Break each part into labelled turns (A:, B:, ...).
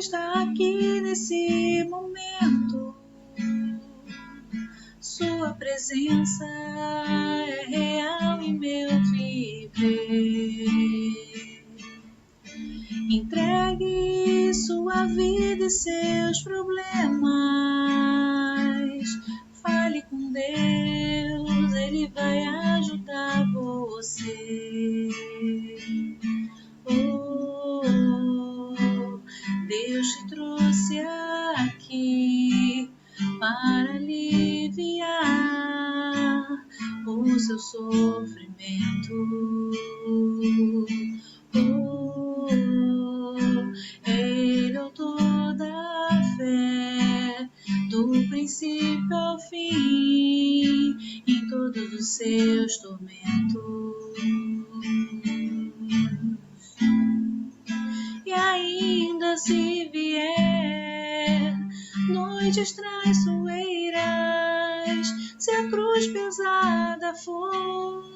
A: está aqui nesse momento. Sua presença é real em meu viver. Entregue sua vida e seus problemas. Fale com Deus, Ele vai ajudar você. Deus te trouxe aqui para aliviar o seu sofrimento. Ele é o autor da fé, do princípio ao fim, em todos os seus tormentos. E ainda se vier noites traiçoeiras, se a cruz pesada for,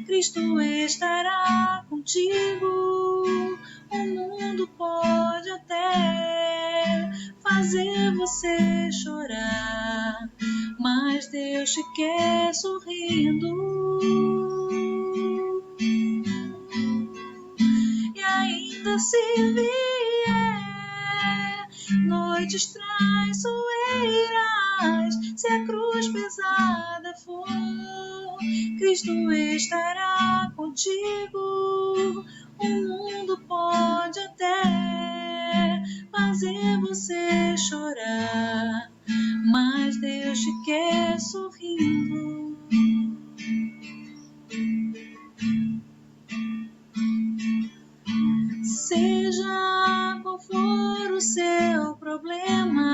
A: Cristo estará contigo. O mundo pode até fazer você chorar, mas Deus te quer sorrindo. E ainda se vier noites traiçoeiras, se a cruz pesada for, Cristo estará contigo. O mundo pode até fazer você chorar, mas Deus te quer sorrindo. Seja qual for o seu problema,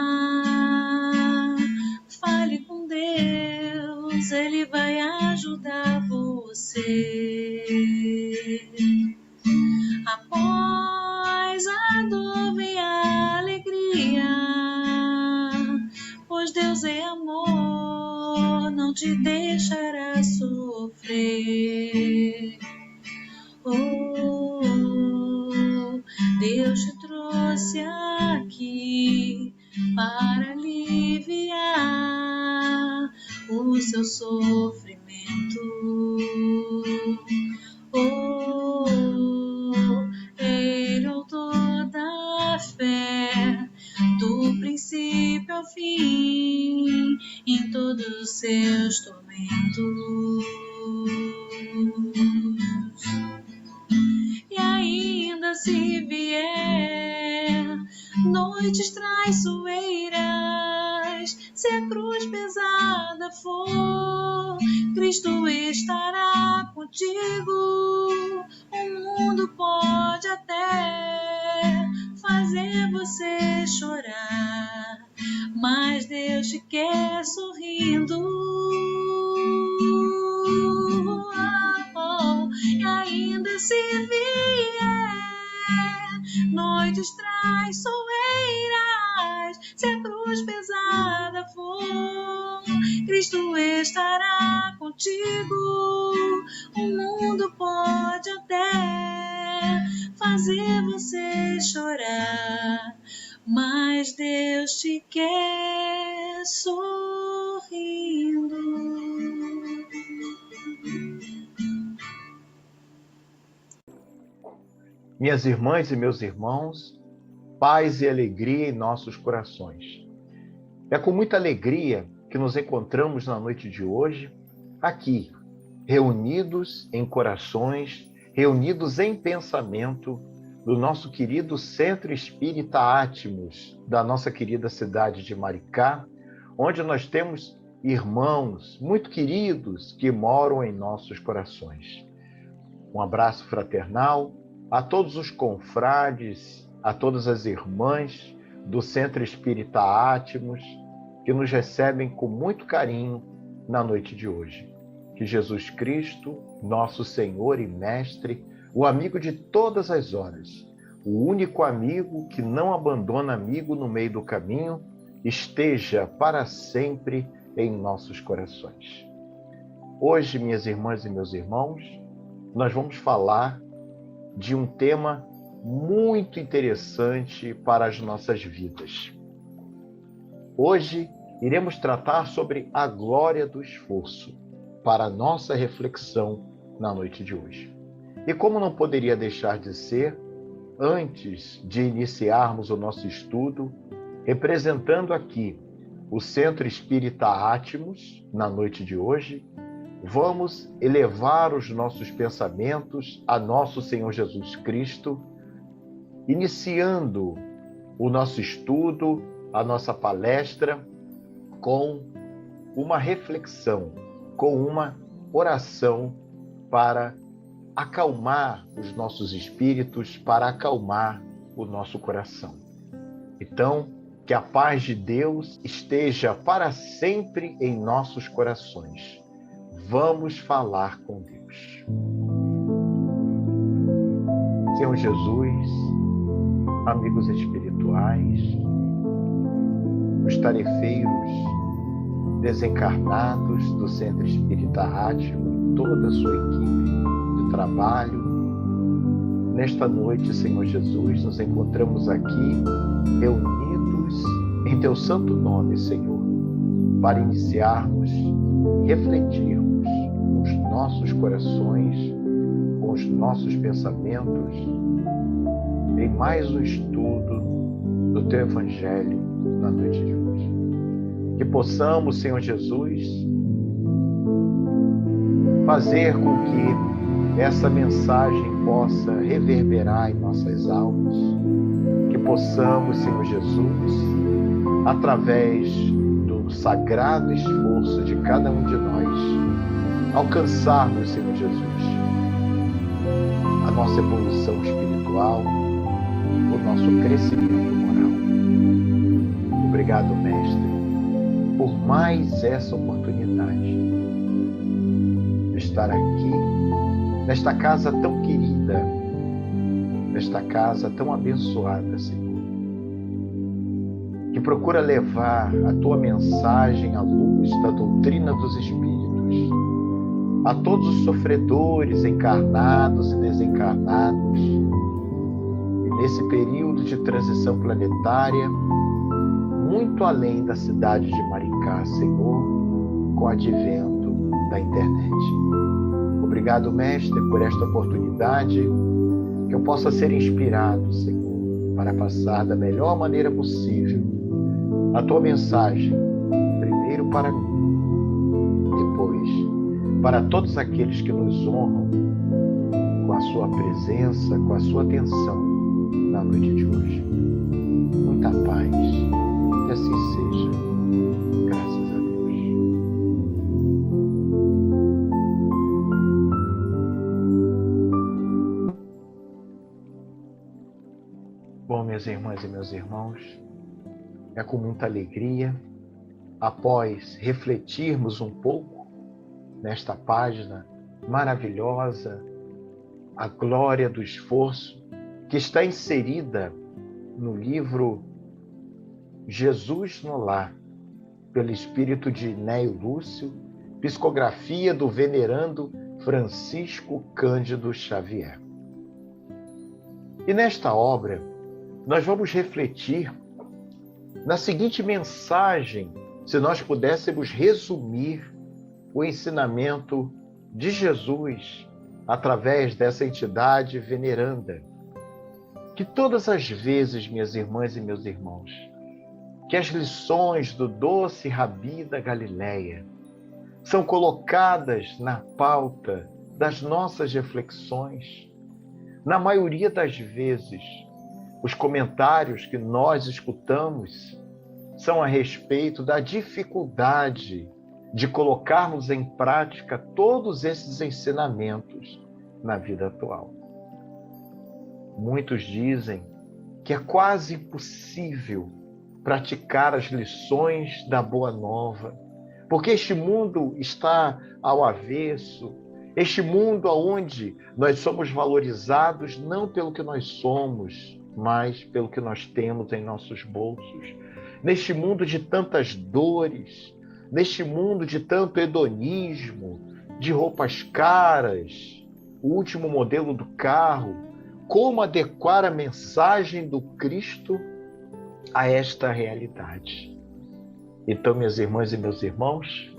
A: fale com Deus, Ele vai ajudar você. Após a dor vem a alegria, pois Deus é amor, não te deixará sofrer. Deus te trouxe aqui para aliviar o seu sofrimento. Ele é o autor da fé, do princípio ao fim, em todos os seus tormentos. E ainda se vier noites traiçoeiras, se a cruz pesada for, Cristo estará contigo. O mundo pode até fazer você chorar, mas Deus te quer sorrindo. E ainda se vier noites traiçoeiras, se a cruz pesada for, Cristo estará contigo. O mundo pode até fazer você chorar, mas Deus te quer sorrindo.
B: Minhas irmãs e meus irmãos, paz e alegria em nossos corações. É com muita alegria que nos encontramos na noite de hoje, aqui, reunidos em corações, reunidos em pensamento, do nosso querido Centro Espírita Átmos, da nossa querida cidade de Maricá, onde nós temos irmãos muito queridos que moram em nossos corações. Um abraço fraternal a todos os confrades, a todas as irmãs do Centro Espírita Átmos, que nos recebem com muito carinho na noite de hoje. Que Jesus Cristo, nosso Senhor e Mestre, o amigo de todas as horas, o único amigo que não abandona amigo no meio do caminho, esteja para sempre em nossos corações. Hoje, minhas irmãs e meus irmãos, nós vamos falar de um tema muito interessante para as nossas vidas. Hoje iremos tratar sobre a glória do esforço para a nossa reflexão na noite de hoje. E como não poderia deixar de ser, antes de iniciarmos o nosso estudo, representando aqui o Centro Espírita Átmos, na noite de hoje, vamos elevar os nossos pensamentos a nosso Senhor Jesus Cristo, iniciando o nosso estudo, a nossa palestra, com uma reflexão, com uma oração para acalmar os nossos espíritos, para acalmar o nosso coração. Então, que a paz de Deus esteja para sempre em nossos corações. Vamos falar com Deus. Senhor Jesus, amigos espirituais, os tarefeiros desencarnados do Centro Espírita Átimo e toda a sua equipe de trabalho, nesta noite, Senhor Jesus, nos encontramos aqui reunidos em Teu santo nome, Senhor, para iniciarmos e refletirmos com os nossos corações, com os nossos pensamentos, em mais um estudo do Teu Evangelho na noite de hoje. Que possamos, Senhor Jesus, fazer com que essa mensagem possa reverberar em nossas almas, que possamos, Senhor Jesus, através do sagrado esforço de cada um de nós, alcançarmos, Senhor Jesus, a nossa evolução espiritual, o nosso crescimento moral. Obrigado, Mestre, por mais essa oportunidade de estar aqui, nesta casa tão querida, nesta casa tão abençoada, Senhor, que procura levar a Tua mensagem à luz da doutrina dos Espíritos, a todos os sofredores encarnados e desencarnados, e nesse período de transição planetária, muito além da cidade de Maricá, Senhor, com o advento da internet. Obrigado, Mestre, por esta oportunidade, que eu possa ser inspirado, Senhor, para passar da melhor maneira possível a Tua mensagem, primeiro para mim, depois para todos aqueles que nos honram com a Sua presença, com a Sua atenção na noite de hoje. Muita paz, que assim seja, graças a Deus. Bom, minhas irmãs e meus irmãos, é com muita alegria, após refletirmos um pouco nesta página maravilhosa, a glória do esforço, que está inserida no livro Jesus no Lar, pelo espírito de Néio Lúcio, psicografia do venerando Francisco Cândido Xavier. E nesta obra, nós vamos refletir na seguinte mensagem, se nós pudéssemos resumir o ensinamento de Jesus através dessa entidade veneranda. Que todas as vezes, minhas irmãs e meus irmãos, que as lições do doce Rabi da Galileia são colocadas na pauta das nossas reflexões, na maioria das vezes, os comentários que nós escutamos são a respeito da dificuldade de colocarmos em prática todos esses ensinamentos na vida atual. Muitos dizem que é quase impossível praticar as lições da Boa Nova, porque este mundo está ao avesso, este mundo onde nós somos valorizados não pelo que nós somos, mas pelo que nós temos em nossos bolsos. Neste mundo de tantas dores, neste mundo de tanto hedonismo, de roupas caras, o último modelo do carro, como adequar a mensagem do Cristo a esta realidade. Então, minhas irmãs e meus irmãos,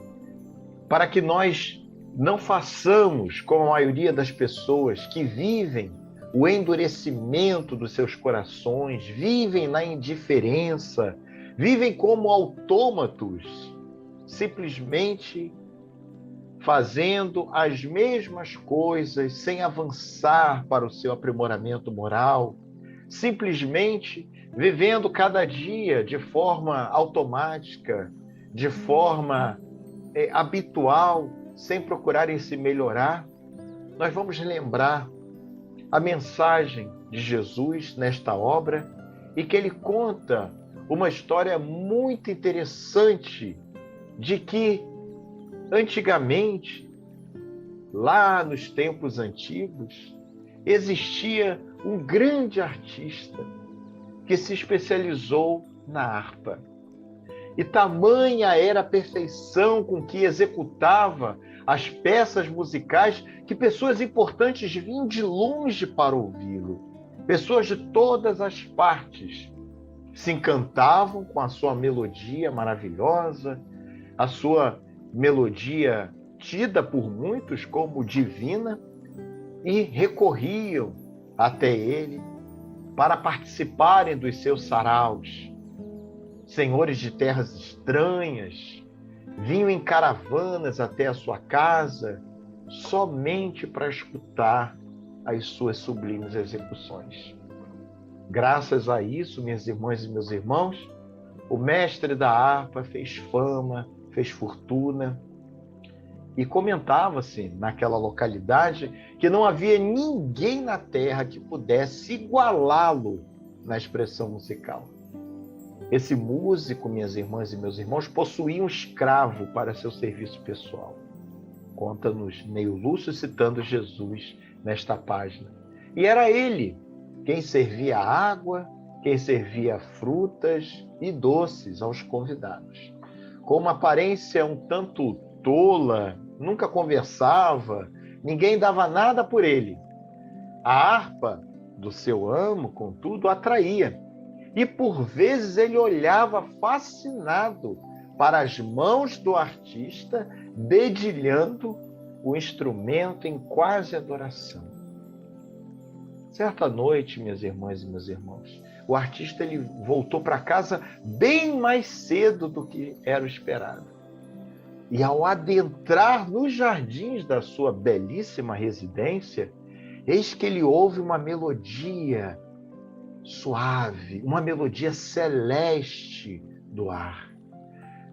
B: para que nós não façamos como a maioria das pessoas que vivem o endurecimento dos seus corações, vivem na indiferença, vivem como autômatos, simplesmente fazendo as mesmas coisas sem avançar para o seu aprimoramento moral, simplesmente vivendo cada dia de forma automática, de forma habitual, sem procurarem se melhorar. Nós vamos lembrar a mensagem de Jesus nesta obra e que ele conta uma história muito interessante de que antigamente, lá nos tempos antigos, existia um grande artista que se especializou na harpa. E tamanha era a perfeição com que executava as peças musicais que pessoas importantes vinham de longe para ouvi-lo. Pessoas de todas as partes se encantavam com a sua melodia maravilhosa, a sua melodia tida por muitos como divina, e recorriam até ele para participarem dos seus saraus. Senhores de terras estranhas vinham em caravanas até a sua casa somente para escutar as suas sublimes execuções. Graças a isso, minhas irmãs e meus irmãos, o mestre da harpa fez fama, fez fortuna, e comentava-se naquela localidade que não havia ninguém na terra que pudesse igualá-lo na expressão musical. Esse músico, minhas irmãs e meus irmãos, possuía um escravo para seu serviço pessoal. Conta-nos Neio Lúcio citando Jesus nesta página. E era ele quem servia água, quem servia frutas e doces aos convidados. Com uma aparência um tanto tola, nunca conversava, ninguém dava nada por ele. A harpa do seu amo, contudo, atraía. E por vezes ele olhava fascinado para as mãos do artista, dedilhando o instrumento em quase adoração. Certa noite, minhas irmãs e meus irmãos, o artista ele voltou para casa bem mais cedo do que era o esperado. E ao adentrar nos jardins da sua belíssima residência, eis que ele ouve uma melodia suave, uma melodia celeste do ar.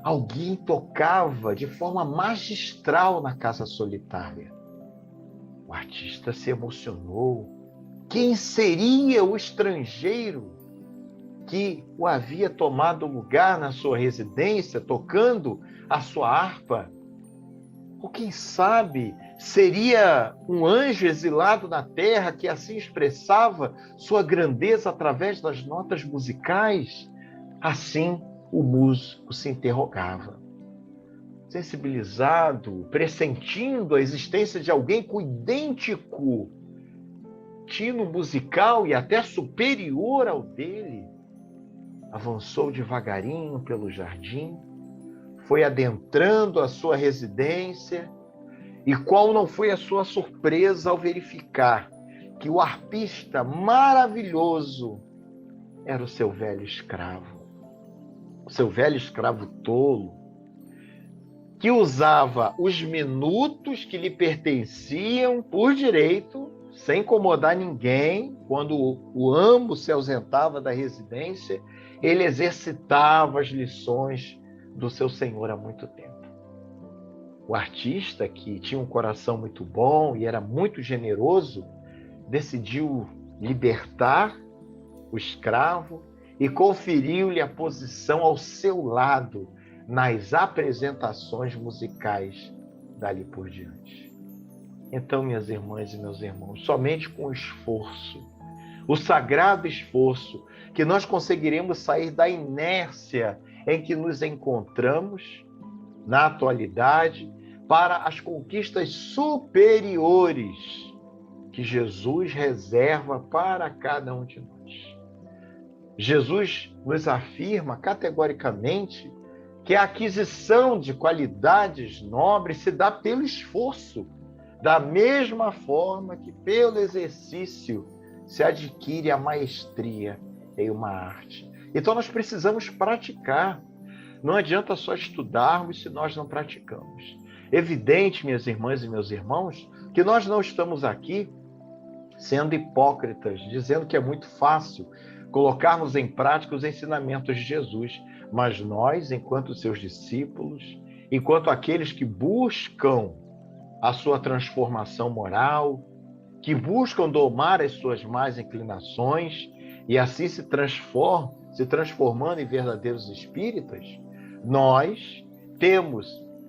B: Alguém tocava de forma magistral na casa solitária. O artista se emocionou. Quem seria o estrangeiro que o havia tomado lugar na sua residência, tocando a sua harpa? Ou quem sabe seria um anjo exilado na terra que assim expressava sua grandeza através das notas musicais? Assim o músico se interrogava. Sensibilizado, pressentindo a existência de alguém com idêntico tino musical e até superior ao dele, avançou devagarinho pelo jardim, foi adentrando a sua residência, e qual não foi a sua surpresa ao verificar que o harpista maravilhoso era o seu velho escravo. O seu velho escravo tolo, que usava os minutos que lhe pertenciam por direito, sem incomodar ninguém. Quando o amo se ausentava da residência, ele exercitava as lições do seu senhor há muito tempo. O artista, que tinha um coração muito bom e era muito generoso, decidiu libertar o escravo e conferiu-lhe a posição ao seu lado nas apresentações musicais dali por diante. Então, minhas irmãs e meus irmãos, somente com o esforço, o sagrado esforço, que nós conseguiremos sair da inércia em que nos encontramos na atualidade para as conquistas superiores que Jesus reserva para cada um de nós. Jesus nos afirma categoricamente que a aquisição de qualidades nobres se dá pelo esforço, da mesma forma que pelo exercício se adquire a maestria em uma arte. Então nós precisamos praticar. Não adianta só estudarmos se nós não praticamos. Evidente, minhas irmãs e meus irmãos, que nós não estamos aqui sendo hipócritas, dizendo que é muito fácil colocarmos em prática os ensinamentos de Jesus. Mas nós, enquanto seus discípulos, enquanto aqueles que buscam a sua transformação moral, que buscam domar as suas más inclinações e assim se transformando em verdadeiros espíritas, nós temos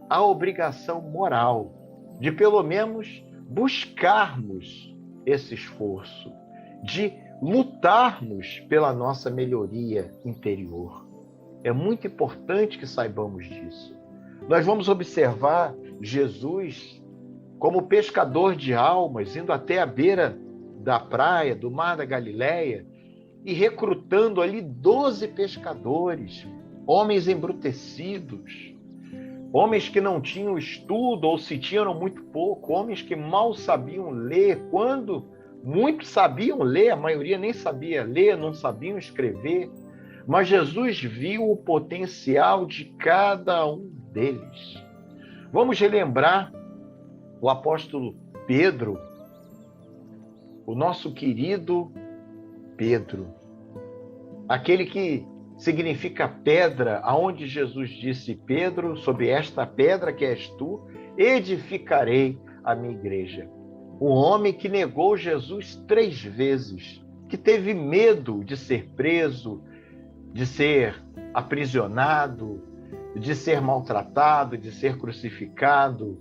B: a obrigação moral de pelo menos buscarmos esse esforço, de lutarmos pela nossa melhoria interior. É muito importante que saibamos disso. Nós vamos observar Jesus como pescador de almas, indo até a beira da praia, do mar da Galileia, e recrutando ali 12 pescadores, homens embrutecidos, homens que não tinham estudo, ou se tinham muito pouco, homens que mal sabiam ler, quando muitos sabiam ler, a maioria nem sabia ler, não sabiam escrever, mas Jesus viu o potencial de cada um deles. Vamos relembrar o apóstolo Pedro, o nosso querido Pedro, aquele que significa pedra, aonde Jesus disse: Pedro, sobre esta pedra que és tu, edificarei a minha igreja. Um homem que negou Jesus 3 vezes, que teve medo de ser preso, de ser aprisionado, de ser maltratado, de ser crucificado,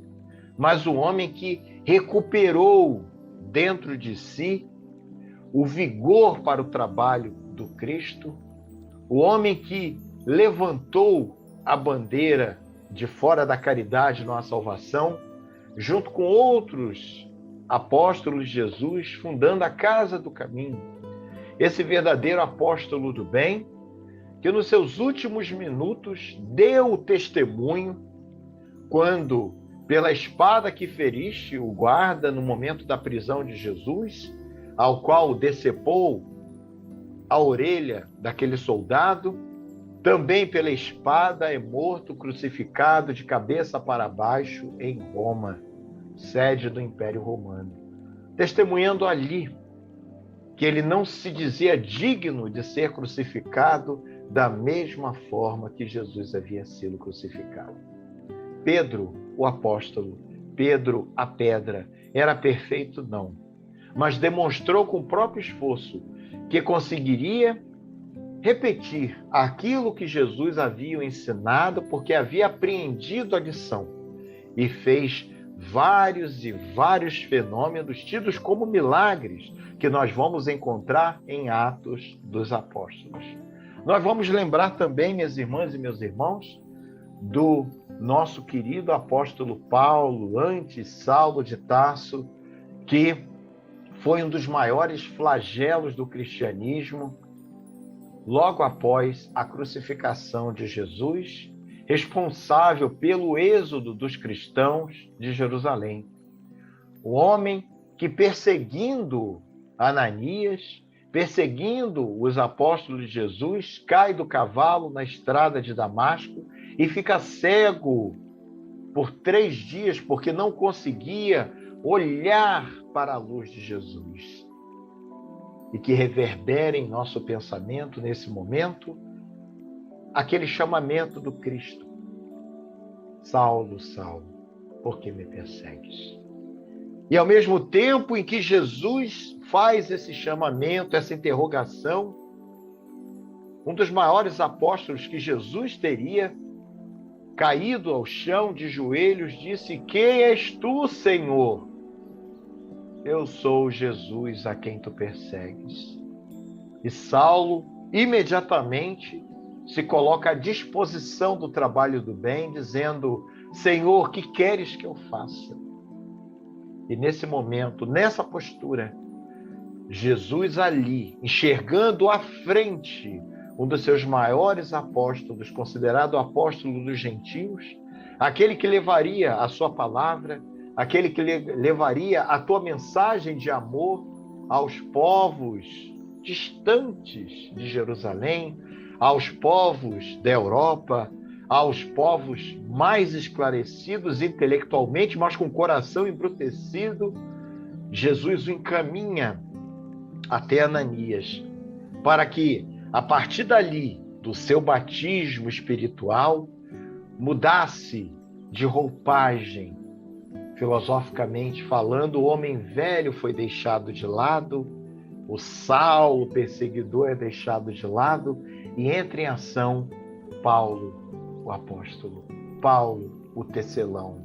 B: mas um homem que recuperou dentro de si o vigor para o trabalho do Cristo, o homem que levantou a bandeira de fora da caridade, nossa salvação, junto com outros apóstolos de Jesus, fundando a Casa do Caminho. Esse verdadeiro apóstolo do bem, que nos seus últimos minutos deu o testemunho quando, pela espada que feriste o guarda no momento da prisão de Jesus, ao qual decepou a orelha daquele soldado, também pela espada é morto, crucificado de cabeça para baixo em Roma, sede do Império Romano, testemunhando ali que ele não se dizia digno de ser crucificado da mesma forma que Jesus havia sido crucificado. Pedro, o apóstolo, Pedro, a pedra, era perfeito? Não, mas demonstrou com o próprio esforço que conseguiria repetir aquilo que Jesus havia ensinado, porque havia apreendido a lição, e fez vários e vários fenômenos tidos como milagres que nós vamos encontrar em Atos dos Apóstolos. Nós vamos lembrar também, minhas irmãs e meus irmãos, do nosso querido apóstolo Paulo, antes Saulo de Tarso, que foi um dos maiores flagelos do cristianismo, logo após a crucificação de Jesus, responsável pelo êxodo dos cristãos de Jerusalém. O homem que, perseguindo Ananias, perseguindo os apóstolos de Jesus, cai do cavalo na estrada de Damasco e fica cego por 3 dias, porque não conseguia olhar para a luz de Jesus. E que reverbera em nosso pensamento, nesse momento, aquele chamamento do Cristo: Saulo, Saulo, por que me persegues? E ao mesmo tempo em que Jesus faz esse chamamento, essa interrogação, um dos maiores apóstolos que Jesus teria, caído ao chão de joelhos, disse: quem és tu, Senhor? Eu sou Jesus a quem tu persegues. E Saulo imediatamente se coloca à disposição do trabalho do bem, dizendo: Senhor, que queres que eu faça? E nesse momento, nessa postura, Jesus ali, enxergando à frente um dos seus maiores apóstolos, considerado o apóstolo dos gentios, aquele que levaria a sua palavra, aquele que levaria a tua mensagem de amor aos povos distantes de Jerusalém, aos povos da Europa, aos povos mais esclarecidos intelectualmente, mas com o coração embrutecido, Jesus o encaminha até Ananias, para que, a partir dali, do seu batismo espiritual, mudasse de roupagem. Filosoficamente falando, o homem velho foi deixado de lado, o Saulo perseguidor é deixado de lado, e entra em ação Paulo, o apóstolo, Paulo, o tecelão,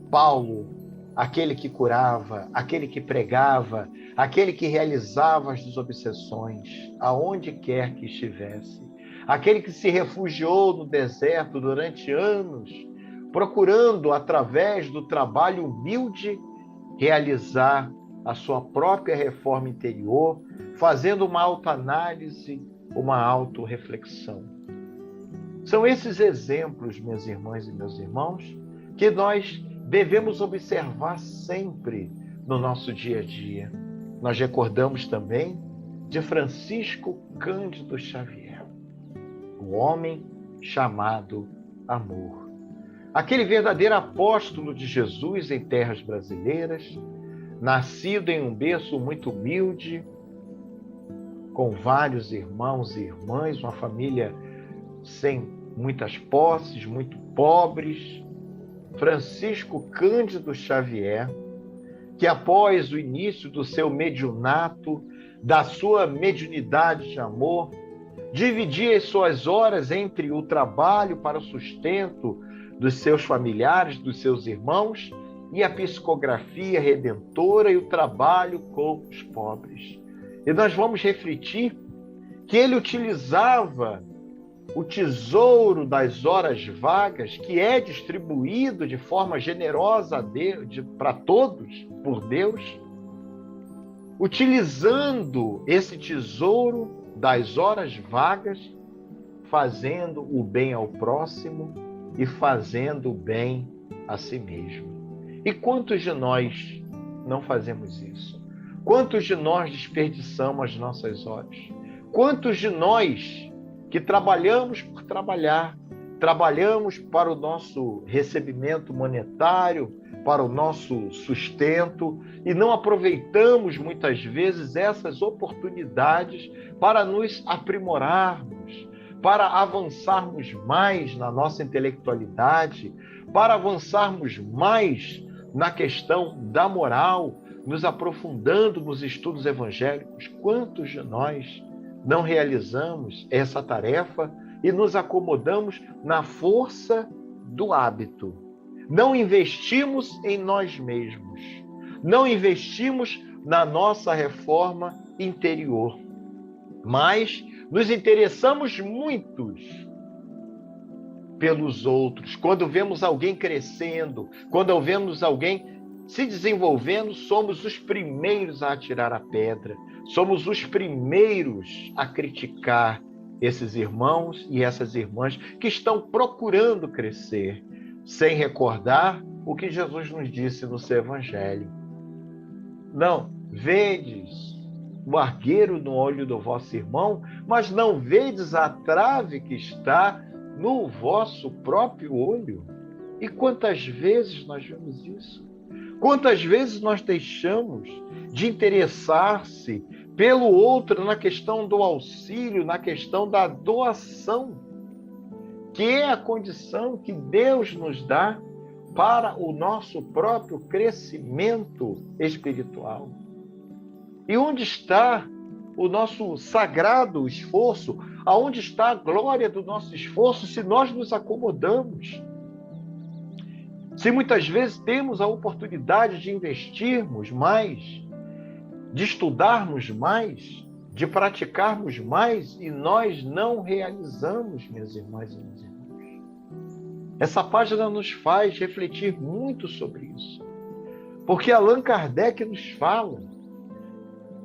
B: Paulo, aquele que curava, aquele que pregava, aquele que realizava as desobsessões, aonde quer que estivesse, aquele que se refugiou no deserto durante anos, procurando, através do trabalho humilde, realizar a sua própria reforma interior, fazendo uma autoanálise, uma autorreflexão. São esses exemplos, minhas irmãs e meus irmãos, que nós devemos observar sempre no nosso dia a dia. Nós recordamos também de Francisco Cândido Xavier, o homem chamado amor. Aquele verdadeiro apóstolo de Jesus em terras brasileiras, nascido em um berço muito humilde, com vários irmãos e irmãs, uma família sem muitas posses, muito pobres, Francisco Cândido Xavier, que após o início do seu mediunato, da sua mediunidade de amor, dividia as suas horas entre o trabalho para o sustento dos seus familiares, dos seus irmãos, e a psicografia redentora e o trabalho com os pobres. E nós vamos refletir que ele utilizava o tesouro das horas vagas, que é distribuído de forma generosa para todos, por Deus, utilizando esse tesouro das horas vagas, fazendo o bem ao próximo e fazendo o bem a si mesmo. E quantos de nós não fazemos isso? Quantos de nós desperdiçamos as nossas horas? Quantos de nós que trabalhamos por trabalhar, trabalhamos para o nosso recebimento monetário, para o nosso sustento, e não aproveitamos muitas vezes essas oportunidades para nos aprimorarmos, para avançarmos mais na nossa intelectualidade, para avançarmos mais na questão da moral, nos aprofundando nos estudos evangélicos. Quantos de nós não realizamos essa tarefa e nos acomodamos na força do hábito? Não investimos em nós mesmos, não investimos na nossa reforma interior, mas nos interessamos muitos pelos outros. Quando vemos alguém crescendo, quando vemos alguém se desenvolvendo, somos os primeiros a atirar a pedra, somos os primeiros a criticar esses irmãos e essas irmãs que estão procurando crescer, sem recordar o que Jesus nos disse no seu Evangelho. Não, vedes o argueiro no olho do vosso irmão, mas não vedes a trave que está no vosso próprio olho. E quantas vezes nós vemos isso? Quantas vezes nós deixamos de interessar-se pelo outro na questão do auxílio, na questão da doação, que é a condição que Deus nos dá para o nosso próprio crescimento espiritual. E onde está o nosso sagrado esforço? Aonde está a glória do nosso esforço se nós nos acomodamos? Se muitas vezes temos a oportunidade de investirmos mais, de estudarmos mais, de praticarmos mais, e nós não realizamos, minhas irmãs e meus irmãos. Essa página nos faz refletir muito sobre isso. Porque Allan Kardec nos fala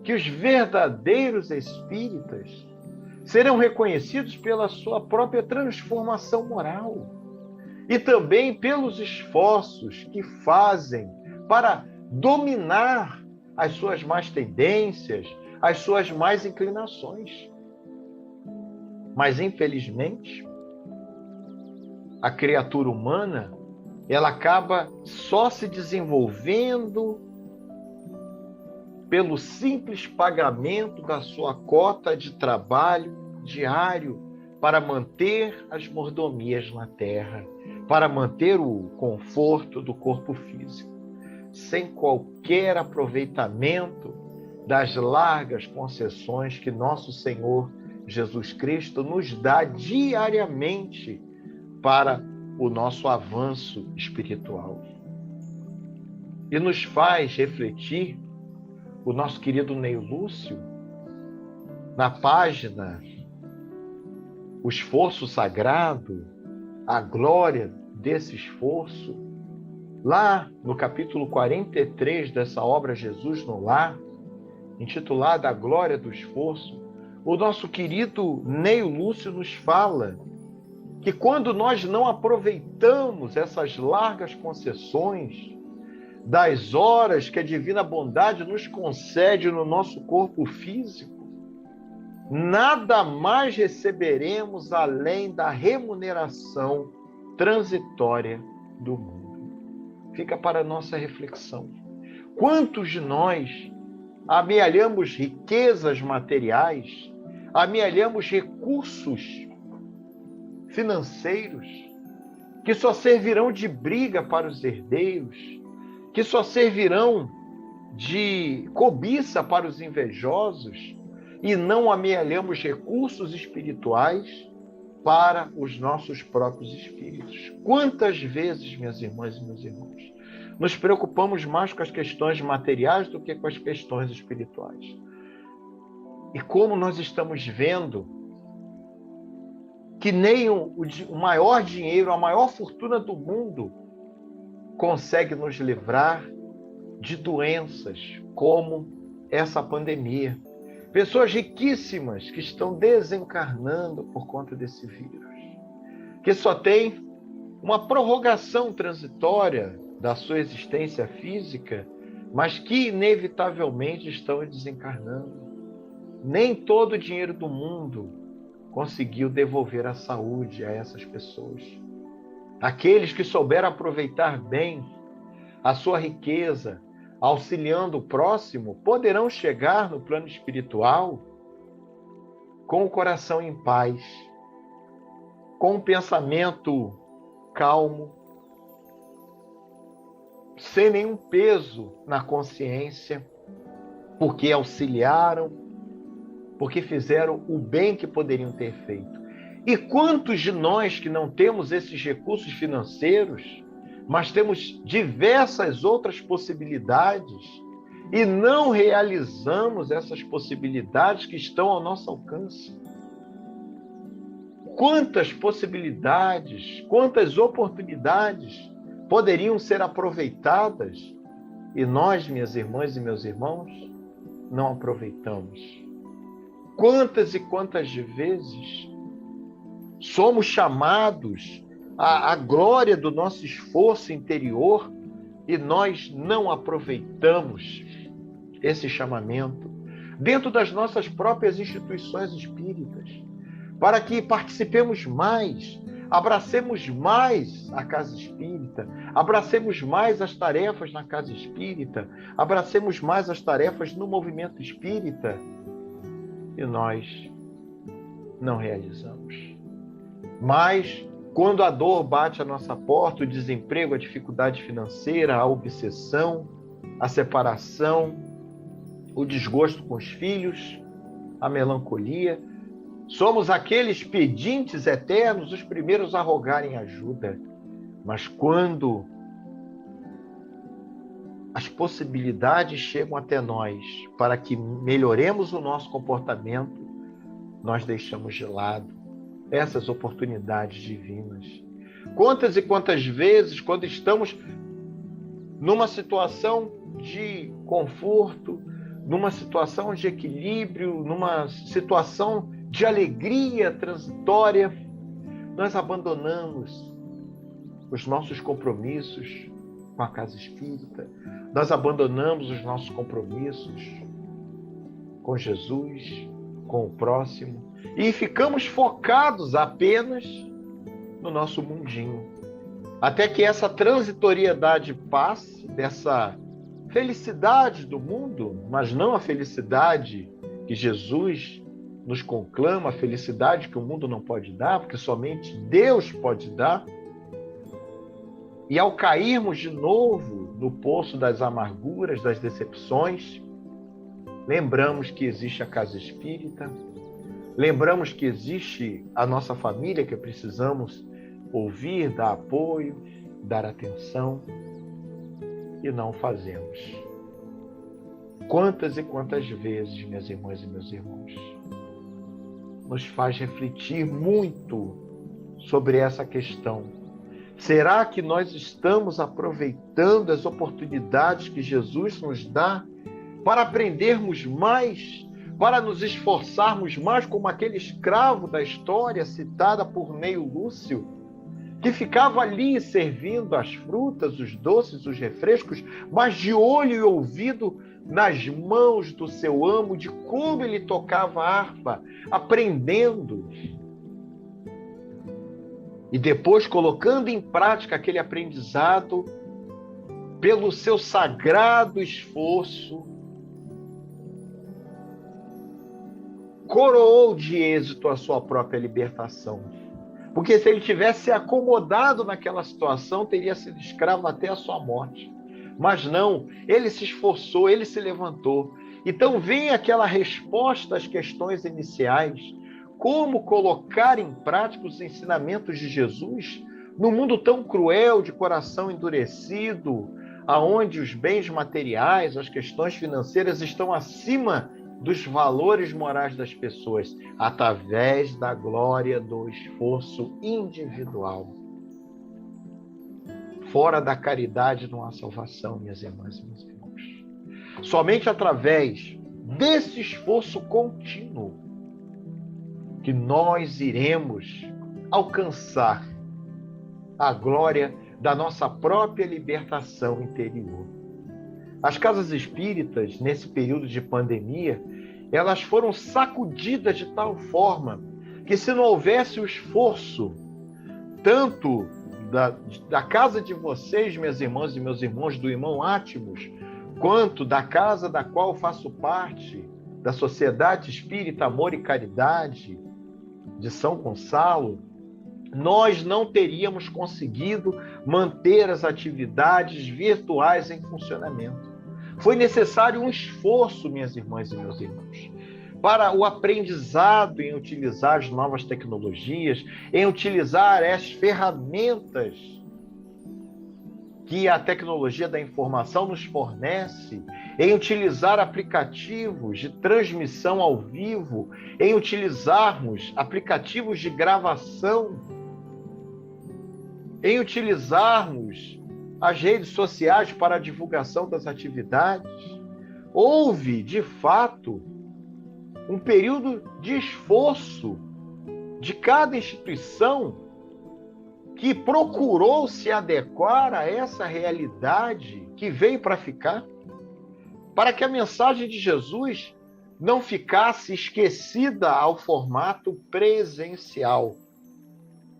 B: que os verdadeiros espíritas serão reconhecidos pela sua própria transformação moral e também pelos esforços que fazem para dominar as suas más tendências, as suas más inclinações. Mas, infelizmente, a criatura humana, ela acaba só se desenvolvendo pelo simples pagamento da sua cota de trabalho diário para manter as mordomias na terra, para manter o conforto do corpo físico, sem qualquer aproveitamento das largas concessões que nosso Senhor Jesus Cristo nos dá diariamente para o nosso avanço espiritual. E nos faz refletir o nosso querido Ney Lúcio, na página O Esforço Sagrado, a glória desse esforço, lá no capítulo 43 dessa obra Jesus no Lar, intitulada A Glória do Esforço, o nosso querido Ney Lúcio nos fala que quando nós não aproveitamos essas largas concessões das horas que a divina bondade nos concede no nosso corpo físico, nada mais receberemos além da remuneração transitória do mundo. Fica para a nossa reflexão. Quantos de nós amealhamos riquezas materiais, amealhamos recursos financeiros que só servirão de briga para os herdeiros, que só servirão de cobiça para os invejosos, e não amealhamos recursos espirituais para os nossos próprios espíritos. Quantas vezes, minhas irmãs e meus irmãos, nos preocupamos mais com as questões materiais do que com as questões espirituais? E como nós estamos vendo que nem o maior dinheiro, a maior fortuna do mundo consegue nos livrar de doenças como essa pandemia. Pessoas riquíssimas que estão desencarnando por conta desse vírus, que só tem uma prorrogação transitória da sua existência física, mas que inevitavelmente estão desencarnando. Nem todo o dinheiro do mundo conseguiu devolver a saúde a essas pessoas. Aqueles que souberam aproveitar bem a sua riqueza, auxiliando o próximo, poderão chegar no plano espiritual com o coração em paz, com um pensamento calmo, sem nenhum peso na consciência, porque auxiliaram, porque fizeram o bem que poderiam ter feito. E quantos de nós que não temos esses recursos financeiros, mas temos diversas outras possibilidades e não realizamos essas possibilidades que estão ao nosso alcance? Quantas possibilidades, quantas oportunidades poderiam ser aproveitadas e nós, minhas irmãs e meus irmãos, não aproveitamos? Quantas e quantas vezes somos chamados à glória do nosso esforço interior e nós não aproveitamos esse chamamento dentro das nossas próprias instituições espíritas, para que participemos mais, abracemos mais a casa espírita, abracemos mais as tarefas na casa espírita, abracemos mais as tarefas no movimento espírita, e nós não realizamos. Mas quando a dor bate à nossa porta, o desemprego, a dificuldade financeira, a obsessão, a separação, o desgosto com os filhos, a melancolia, somos aqueles pedintes eternos, os primeiros a rogarem ajuda. Mas quando as possibilidades chegam até nós para que melhoremos o nosso comportamento, nós deixamos de lado essas oportunidades divinas. Quantas e quantas vezes, quando estamos numa situação de conforto, numa situação de equilíbrio, numa situação de alegria transitória, nós abandonamos os nossos compromissos com a casa espírita, nós abandonamos os nossos compromissos com Jesus, com o próximo, e ficamos focados apenas no nosso mundinho. Até que essa transitoriedade passe, dessa felicidade do mundo, mas não a felicidade que Jesus nos conclama, a felicidade que o mundo não pode dar, porque somente Deus pode dar. E ao cairmos de novo no poço das amarguras, das decepções, lembramos que existe a casa espírita, lembramos que existe a nossa família, que precisamos ouvir, dar apoio, dar atenção, e não fazemos. Quantas e quantas vezes, minhas irmãs e meus irmãos, nos faz refletir muito sobre essa questão. Será que nós estamos aproveitando as oportunidades que Jesus nos dá para aprendermos mais, para nos esforçarmos mais, como aquele escravo da história citada por Neio Lúcio, que ficava ali servindo as frutas, os doces, os refrescos, mas de olho e ouvido nas mãos do seu amo, de como ele tocava a harpa, aprendendo. E depois colocando em prática aquele aprendizado, pelo seu sagrado esforço, coroou de êxito a sua própria libertação. Porque se ele tivesse se acomodado naquela situação, teria sido escravo até a sua morte. Mas não, ele se esforçou, ele se levantou. Então vem aquela resposta às questões iniciais. Como colocar em prática os ensinamentos de Jesus num mundo tão cruel, de coração endurecido, aonde os bens materiais, as questões financeiras estão acima dos valores morais das pessoas, através da glória do esforço individual. Fora da caridade não há salvação, minhas irmãs e meus irmãos. Somente através desse esforço contínuo que nós iremos alcançar a glória da nossa própria libertação interior. As casas espíritas, nesse período de pandemia, elas foram sacudidas de tal forma que, se não houvesse o esforço, tanto da casa de vocês, minhas irmãs e meus irmãos, do irmão Átimos, quanto da casa da qual faço parte, da Sociedade Espírita Amor e Caridade de São Gonçalo, nós não teríamos conseguido manter as atividades virtuais em funcionamento. Foi necessário um esforço, minhas irmãs e meus irmãos, para o aprendizado em utilizar as novas tecnologias, em utilizar as ferramentas que a tecnologia da informação nos fornece, em utilizar aplicativos de transmissão ao vivo, em utilizarmos aplicativos de gravação, em utilizarmos as redes sociais para a divulgação das atividades. Houve, de fato, um período de esforço de cada instituição que procurou se adequar a essa realidade que veio para ficar, para que a mensagem de Jesus não ficasse esquecida ao formato presencial.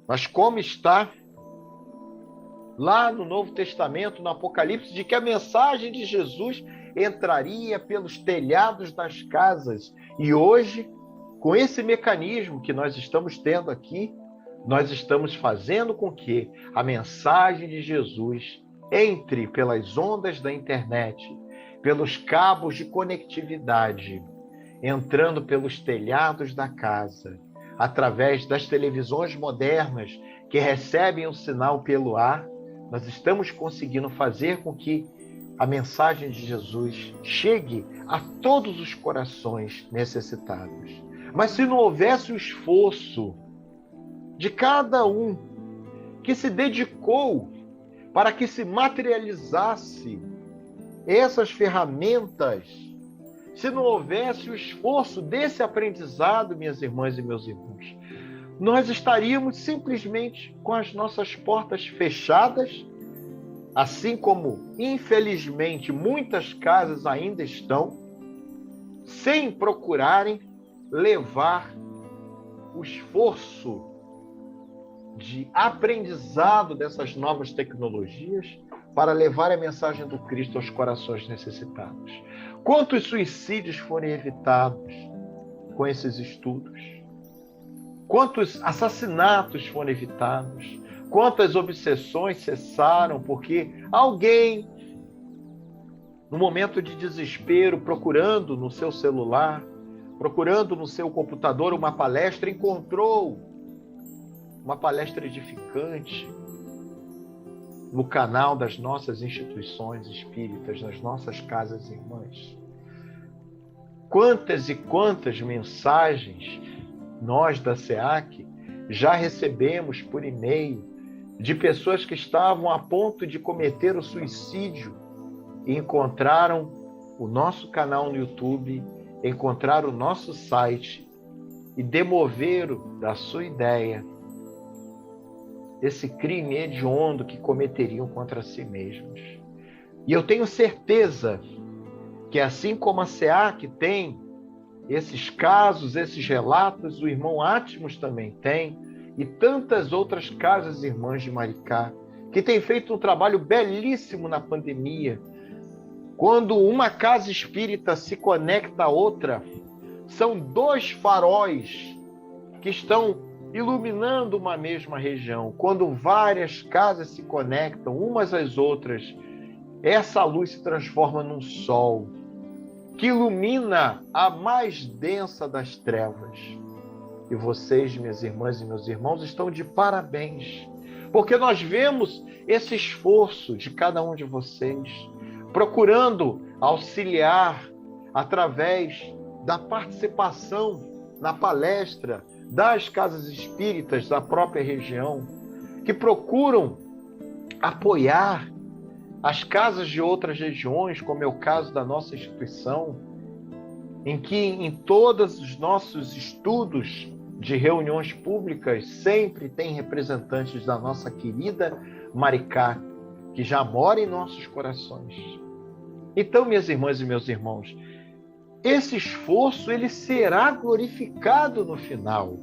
B: Mas como está lá no Novo Testamento, no Apocalipse, de que a mensagem de Jesus entraria pelos telhados das casas. E hoje, com esse mecanismo que nós estamos tendo aqui, nós estamos fazendo com que a mensagem de Jesus entre pelas ondas da internet, pelos cabos de conectividade, entrando pelos telhados da casa, através das televisões modernas que recebem o sinal pelo ar. Nós estamos conseguindo fazer com que a mensagem de Jesus chegue a todos os corações necessitados. Mas se não houvesse o esforço de cada um que se dedicou para que se materializasse essas ferramentas, se não houvesse o esforço desse aprendizado, minhas irmãs e meus irmãos, nós estaríamos simplesmente com as nossas portas fechadas, assim como, infelizmente, muitas casas ainda estão, sem procurarem levar o esforço de aprendizado dessas novas tecnologias para levar a mensagem do Cristo aos corações necessitados. Quantos suicídios foram evitados com esses estudos? Quantos assassinatos foram evitados? Quantas obsessões cessaram porque alguém, no momento de desespero, procurando no seu celular, procurando no seu computador uma palestra, encontrou uma palestra edificante no canal das nossas instituições espíritas, nas nossas casas irmãs. Quantas e quantas mensagens nós da SEAC já recebemos por e-mail de pessoas que estavam a ponto de cometer o suicídio e encontraram o nosso canal no YouTube, encontraram o nosso site e demoveram da sua ideia esse crime hediondo que cometeriam contra si mesmos. E eu tenho certeza que, assim como a SEAC tem esses casos, esses relatos, o irmão Atmos também tem, e tantas outras casas irmãs de Maricá, que têm feito um trabalho belíssimo na pandemia. Quando uma casa espírita se conecta à outra, são dois faróis que estão iluminando uma mesma região. Quando várias casas se conectam umas às outras, essa luz se transforma num sol que ilumina a mais densa das trevas. E vocês, minhas irmãs e meus irmãos, estão de parabéns, porque nós vemos esse esforço de cada um de vocês, procurando auxiliar através da participação na palestra das casas espíritas da própria região, que procuram apoiar as casas de outras regiões, como é o caso da nossa instituição, em que em todos os nossos estudos de reuniões públicas sempre tem representantes da nossa querida Maricá, que já mora em nossos corações. Então, minhas irmãs e meus irmãos, esse esforço ele será glorificado no final,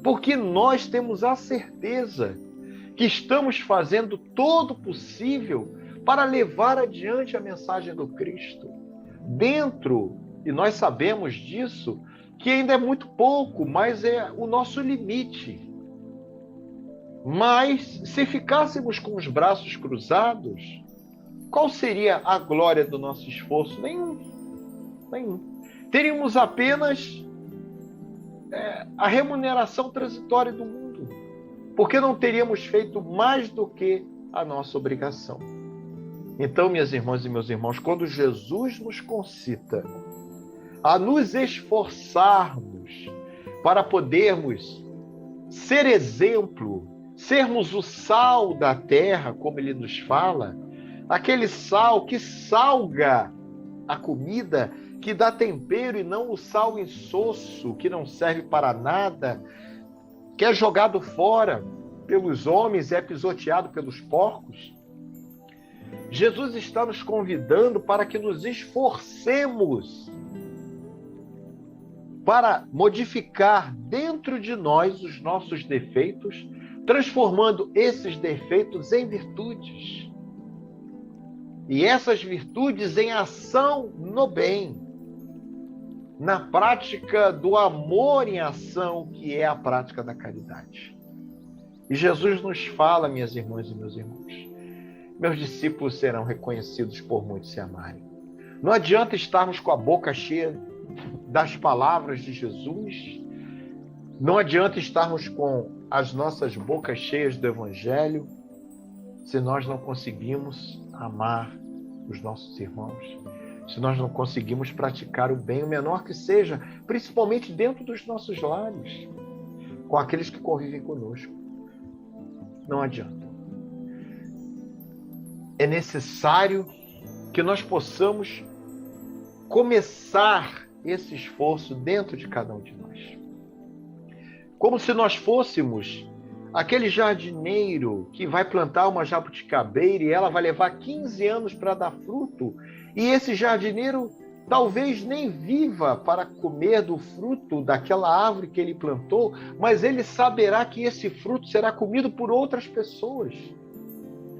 B: porque nós temos a certeza que estamos fazendo todo o possível para levar adiante a mensagem do Cristo. Dentro, e nós sabemos disso, que ainda é muito pouco, mas é o nosso limite. Mas, se ficássemos com os braços cruzados, qual seria a glória do nosso esforço? Nenhum. Teríamos apenas a remuneração transitória do mundo, porque não teríamos feito mais do que a nossa obrigação. Então, minhas irmãs e meus irmãos, quando Jesus nos concita a nos esforçarmos para podermos ser exemplo, sermos o sal da terra, como ele nos fala, aquele sal que salga a comida, que dá tempero e não o sal insosso, que não serve para nada, que é jogado fora pelos homens e é pisoteado pelos porcos. Jesus está nos convidando para que nos esforcemos para modificar dentro de nós os nossos defeitos, transformando esses defeitos em virtudes. E essas virtudes em ação no bem, na prática do amor em ação, que é a prática da caridade. E Jesus nos fala, minhas irmãs e meus irmãos, meus discípulos serão reconhecidos por muitos se amarem. Não adianta estarmos com a boca cheia das palavras de Jesus, não adianta estarmos com as nossas bocas cheias do Evangelho, se nós não conseguimos amar os nossos irmãos, se nós não conseguimos praticar o bem, o menor que seja, principalmente dentro dos nossos lares, com aqueles que convivem conosco. Não adianta. é necessário que nós possamos começar esse esforço dentro de cada um de nós. Como se nós fôssemos aquele jardineiro que vai plantar uma jabuticabeira e ela vai levar 15 anos para dar fruto, e esse jardineiro talvez nem viva para comer do fruto daquela árvore que ele plantou, mas ele saberá que esse fruto será comido por outras pessoas.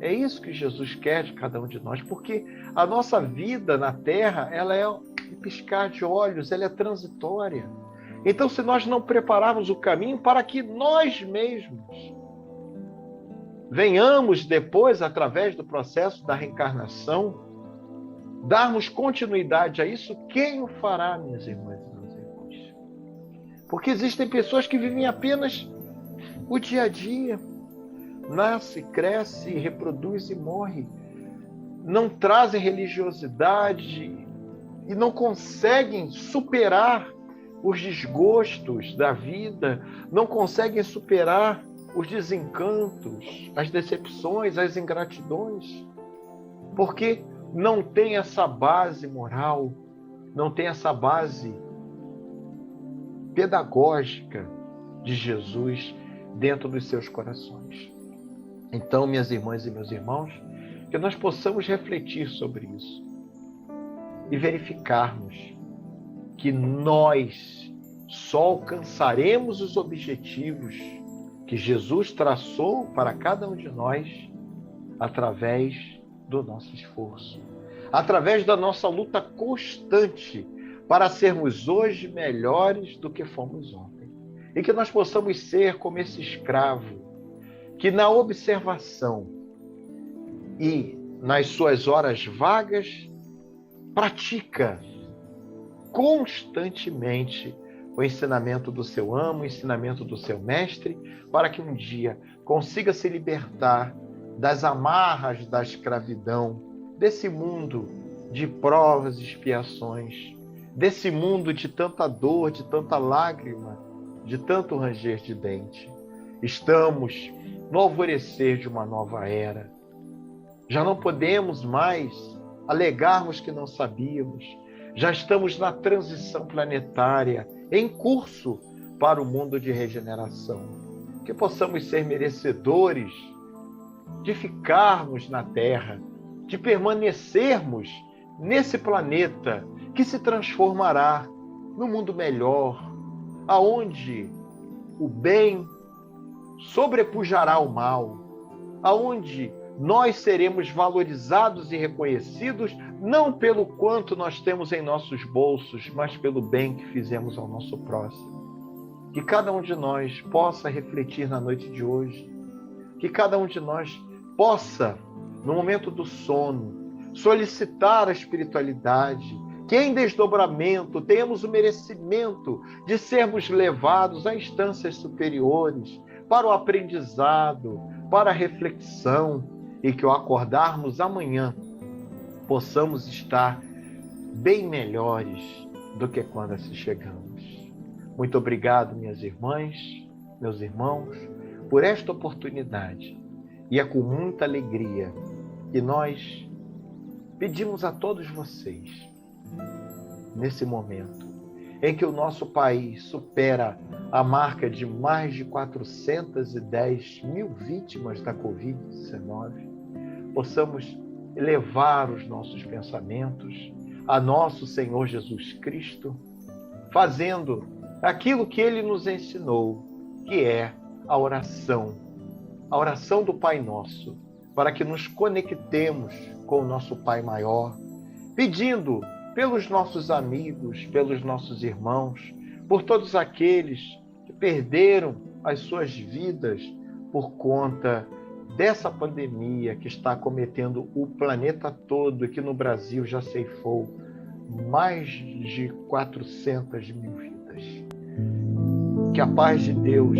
B: É isso que Jesus quer de cada um de nós, porque a nossa vida na terra, ela é um piscar de olhos, ela é transitória. Então, se nós não prepararmos o caminho para que nós mesmos venhamos depois, através do processo da reencarnação, darmos continuidade a isso, quem o fará, minhas irmãs e meus irmãos? Porque existem pessoas que vivem apenas o dia a dia. Nasce, cresce, reproduz e morre. Não trazem religiosidade e não conseguem superar os desgostos da vida, não conseguem superar os desencantos, as decepções, as ingratidões, porque não tem essa base moral, não tem essa base pedagógica de Jesus dentro dos seus corações. Então, minhas irmãs e meus irmãos, que nós possamos refletir sobre isso e verificarmos que nós só alcançaremos os objetivos que Jesus traçou para cada um de nós através do nosso esforço, através da nossa luta constante para sermos hoje melhores do que fomos ontem. E que nós possamos ser como esse escravo, que na observação e nas suas horas vagas pratica constantemente o ensinamento do seu amo, o ensinamento do seu mestre, para que um dia consiga se libertar das amarras da escravidão, desse mundo de provas e expiações, desse mundo de tanta dor, de tanta lágrima, de tanto ranger de dente. Estamos no alvorecer de uma nova era. Já não podemos mais alegarmos que não sabíamos. Já estamos na transição planetária, em curso para o mundo de regeneração. Que possamos ser merecedores de ficarmos na Terra, de permanecermos nesse planeta que se transformará num mundo melhor, aonde o bem sobrepujará o mal, aonde nós seremos valorizados e reconhecidos não pelo quanto nós temos em nossos bolsos, mas pelo bem que fizemos ao nosso próximo. Que cada um de nós possa refletir na noite de hoje, que cada um de nós possa, no momento do sono, solicitar a espiritualidade, que em desdobramento tenhamos o merecimento de sermos levados a instâncias superiores, para o aprendizado, para a reflexão, e que ao acordarmos amanhã possamos estar bem melhores do que quando assim chegamos. Muito obrigado, minhas irmãs, meus irmãos, por esta oportunidade. E é com muita alegria que nós pedimos a todos vocês, nesse momento em que o nosso país supera a marca de mais de 410 mil vítimas da Covid-19, possamos elevar os nossos pensamentos a nosso Senhor Jesus Cristo, fazendo aquilo que Ele nos ensinou, que é a oração do Pai Nosso, para que nos conectemos com o nosso Pai Maior, pedindo pelos nossos amigos, pelos nossos irmãos, por todos aqueles que perderam as suas vidas por conta dessa pandemia que está acometendo o planeta todo e que no Brasil já ceifou mais de 400 mil vidas. Que a paz de Deus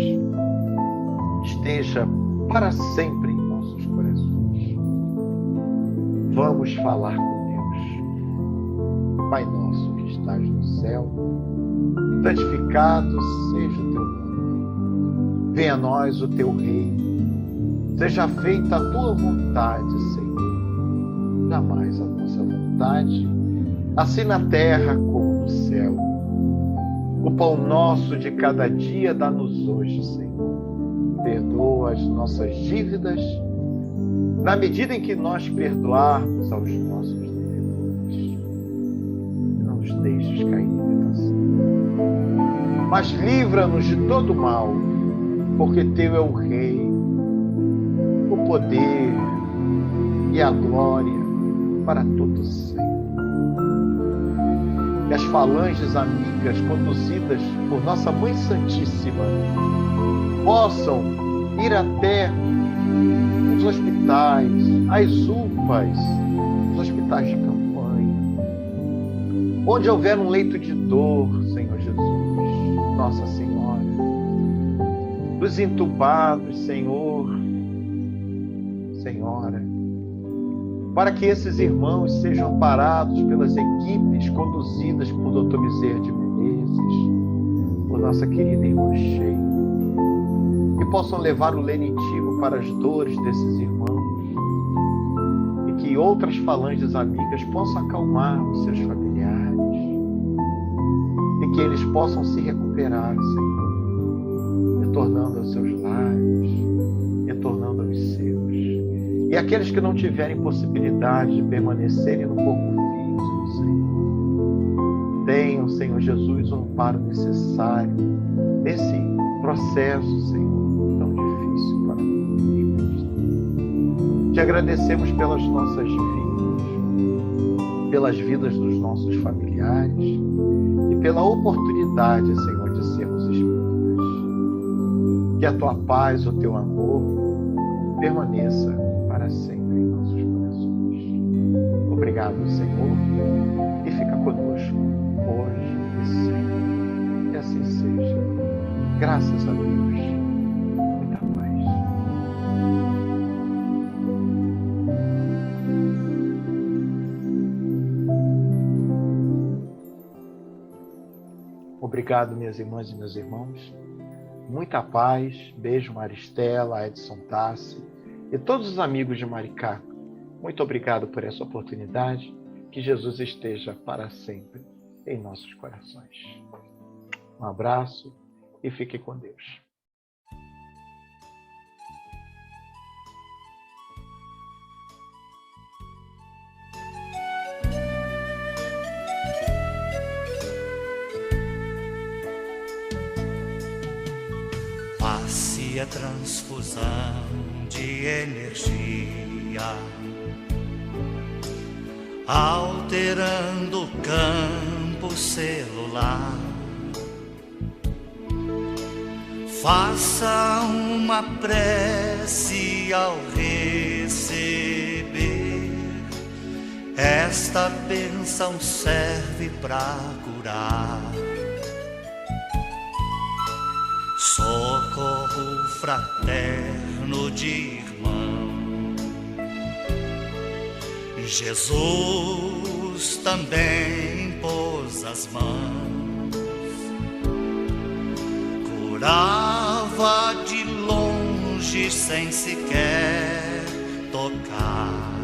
B: esteja para sempre em nossos corações. Vamos falar com Deus. Pai nosso que estás no céu, santificado seja o teu nome. Venha a nós o teu reino. Seja feita a tua vontade, Senhor, jamais a nossa vontade, assim na terra como no céu. O pão nosso de cada dia dá-nos hoje, Senhor. Perdoa as nossas dívidas, na medida em que nós perdoarmos aos nossos devedores. Não nos deixes cair em tentação, mas livra-nos de todo mal, porque Teu é o Rei, o poder e a glória para todo sempre. Que as falanges amigas conduzidas por nossa Mãe Santíssima possam ir até os hospitais, as UPAs, os hospitais de campanha, onde houver um leito de dor, Senhor Jesus, Nossa Senhora, dos entubados, Senhor, Senhora, para que esses irmãos sejam amparados pelas equipes conduzidas por Dr. Bezerra de Menezes, por nossa querida irmã Sheila, que possam levar o lenitivo para as dores desses irmãos e que outras falanges amigas possam acalmar os seus familiares e que eles possam se recuperar, Senhor, retornando aos seus lares, retornando aos seus. E aqueles que não tiverem possibilidade de permanecerem no corpo físico, Senhor, tenham, Senhor Jesus, o amparo necessário nesse processo, Senhor, tão difícil para nós. Te agradecemos pelas nossas vidas, pelas vidas dos nossos familiares e pela oportunidade, Senhor, de sermos espíritas. Que a Tua paz, o Teu amor permaneça para sempre em nossos corações. Obrigado, Senhor, e fica conosco hoje e sempre. Que assim seja. Graças a Deus. Muita paz. Obrigado, minhas irmãs e meus irmãos. Muita paz. Beijo, Maristela, Edson Tassi e todos os amigos de Maricá. Muito obrigado por essa oportunidade. Que Jesus esteja para sempre em nossos corações. Um abraço e fique com Deus.
C: Passe a transfusão de energia, alterando o campo celular. Faça uma prece ao receber. Esta bênção serve para curar. Socorro fraterno de irmão. Jesus também pôs as mãos. Curava de longe sem sequer tocar.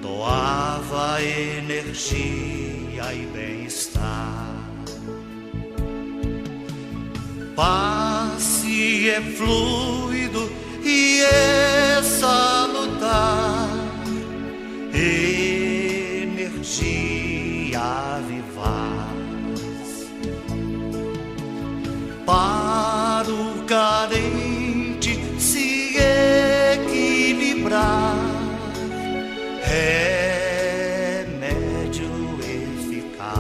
C: Doava energia e bem-estar. Passe é fluido e é salutar. Energia vivaz. Para o carente se equilibrar. Remédio eficaz.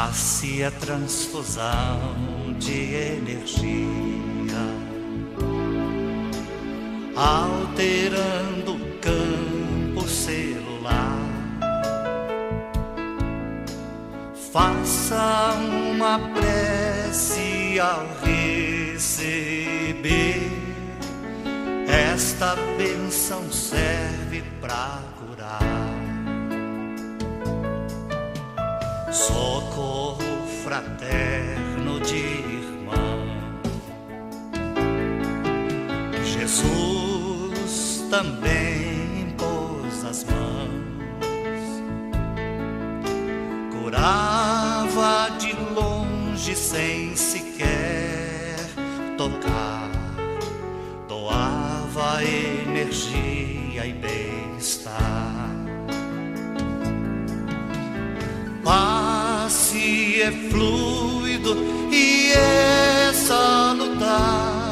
C: passe a transfusão de energia, alterando o campo celular. Faça uma prece ao receber. Esta bênção serve pra curar. Socorro fraterno de irmão. Jesus também pôs as mãos, curava de longe sem sequer tocar, doava energia e bem-estar. Passe é fluido e é salutar.